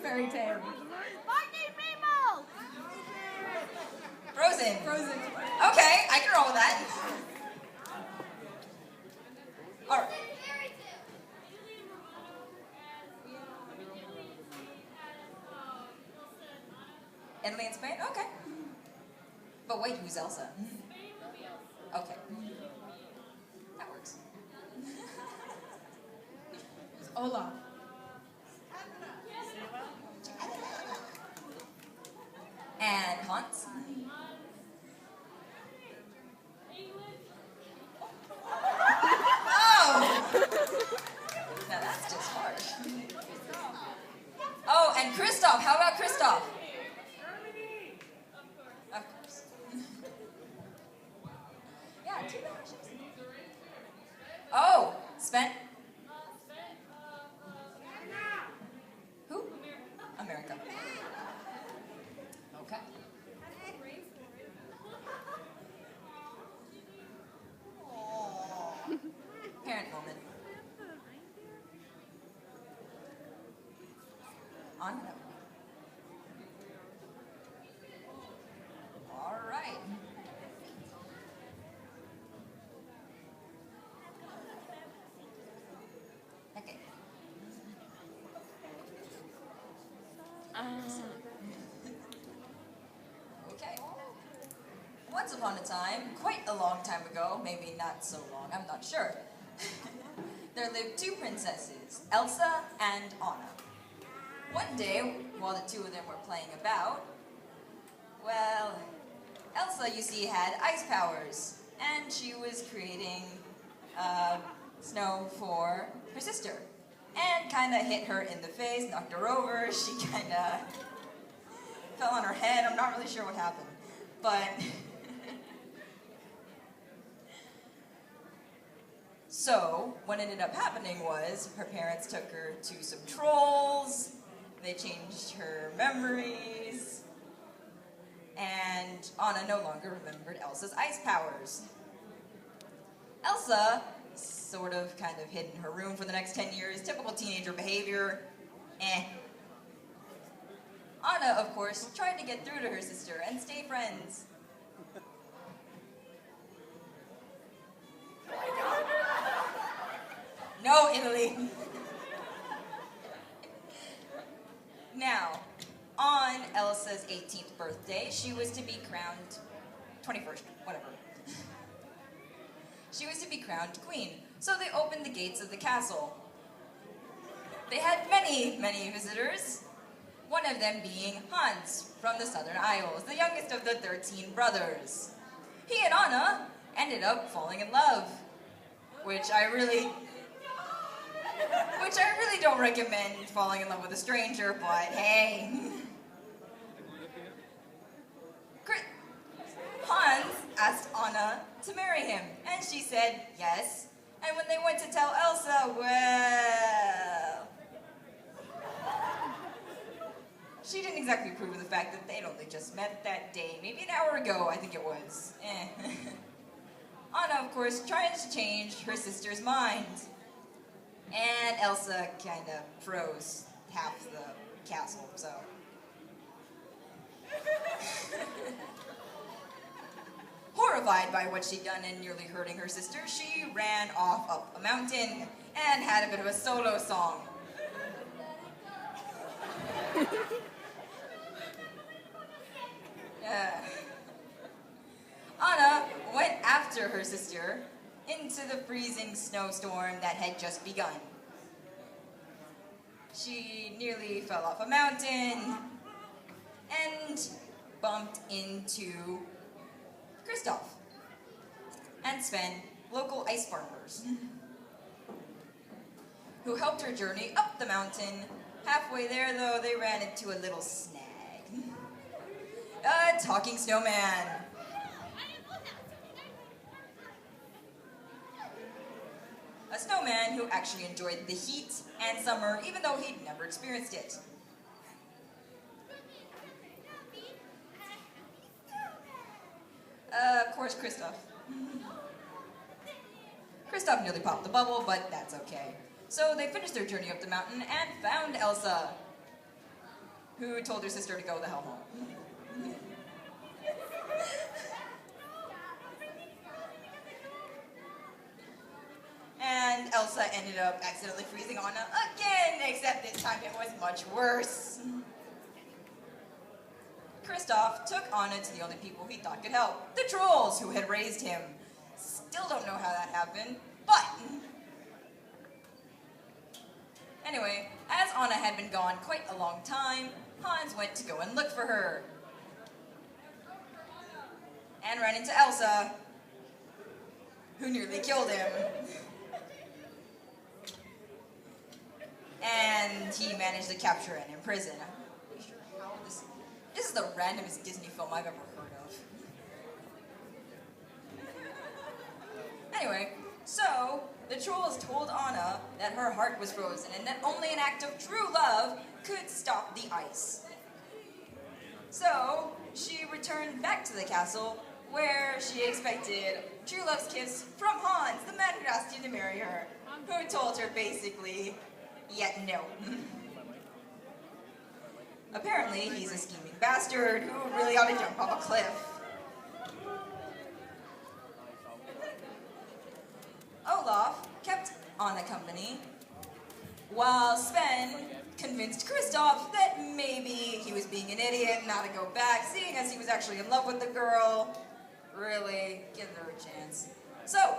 fairy tale. Frozen. Frozen. Okay, I can roll with that. All right. Italy and Spain? Okay. But wait, who's Elsa? Okay. That works. Olaf. And Hans? Oh! Now that's just harsh. Oh, and Kristoff. How about Kristoff? Of course. Yeah, 2 dollars. Oh, Sven? Who? America. Okay. Parent moment. On note. All right. Okay. Okay. Once upon a time, quite a long time ago, maybe not so long, I'm not sure, there lived 2 princesses, Elsa and Anna. One day, while the 2 of them were playing about, well, Elsa, you see, had ice powers, and she was creating snow for her sister, and kind of hit her in the face, knocked her over, she kind of fell on her head, I'm not really sure what happened, but... So, what ended up happening was, her parents took her to some trolls, they changed her memories, and Anna no longer remembered Elsa's ice powers. Elsa sort of kind of hid in her room for the next 10 years, typical teenager behavior, Anna, of course, tried to get through to her sister and stay friends. No, Italy. Now, on Elsa's 18th birthday, she was to be crowned, 21st, whatever. She was to be crowned queen, so they opened the gates of the castle. They had many, many visitors, one of them being Hans from the Southern Isles, the youngest of the 13 brothers. He and Anna ended up falling in love, which I really don't recommend falling in love with a stranger, but hey. Hans asked Anna to marry him, and she said yes. And when they went to tell Elsa, well... she didn't exactly approve of the fact that they'd only just met that day, maybe an hour ago, I think it was. Anna, of course, tried to change her sister's mind. And Elsa kind of froze half the castle, so... Horrified by what she'd done and nearly hurting her sister, she ran off up a mountain and had a bit of a solo song. Anna went after her sister into the freezing snowstorm that had just begun. She nearly fell off a mountain and bumped into Kristoff and Sven, local ice farmers, who helped her journey up the mountain. Halfway there, though, they ran into a little snag. A talking snowman. A snowman who actually enjoyed the heat and summer, even though he'd never experienced it. Of course, Kristoff. Kristoff nearly popped the bubble, but that's okay. So they finished their journey up the mountain and found Elsa. who told her sister to go the hell home. And Elsa ended up accidentally freezing Anna again, except this time it was much worse. Kristoff took Anna to the only people he thought could help, the trolls who had raised him. Still don't know how that happened, but... Anyway, as Anna had been gone quite a long time, Hans went to go and look for her. And ran into Elsa, who nearly killed him. And he managed to capture and imprison. I'm pretty sure how this is the randomest Disney film I've ever heard of. Anyway, so the trolls told Anna that her heart was frozen and that only an act of true love could stop the ice. So she returned back to the castle where she expected true love's kiss from Hans, the man who asked you to marry her, who told her basically, yet no. Apparently, he's a scheming bastard who really ought to jump off a cliff. Olaf kept Anna company, while Sven convinced Kristoff that maybe he was being an idiot not to go back, seeing as he was actually in love with the girl. Really, give her a chance. So,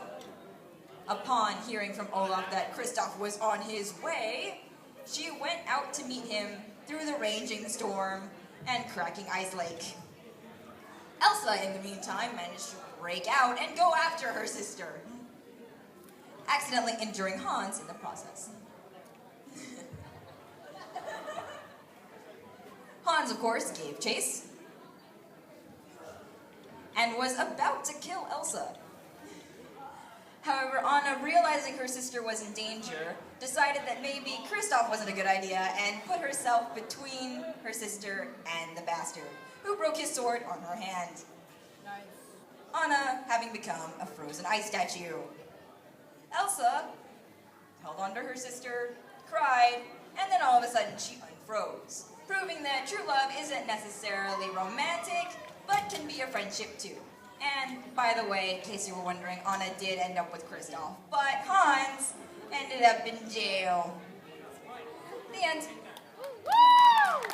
upon hearing from Olaf that Kristoff was on his way, she went out to meet him through the raging storm and cracking ice lake. Elsa, in the meantime, managed to break out and go after her sister, accidentally injuring Hans in the process. Hans, of course, gave chase and was about to kill Elsa. However, Anna, realizing her sister was in danger, decided that maybe Kristoff wasn't a good idea and put herself between her sister and the bastard, who broke his sword on her hand. Nice. Anna having become a frozen ice statue. Elsa held on to her sister, cried, and then all of a sudden she unfroze, proving that true love isn't necessarily romantic, but can be a friendship too. And, by the way, in case you were wondering, Anna did end up with Kristoff, but Hans ended up in jail. The end. Woo!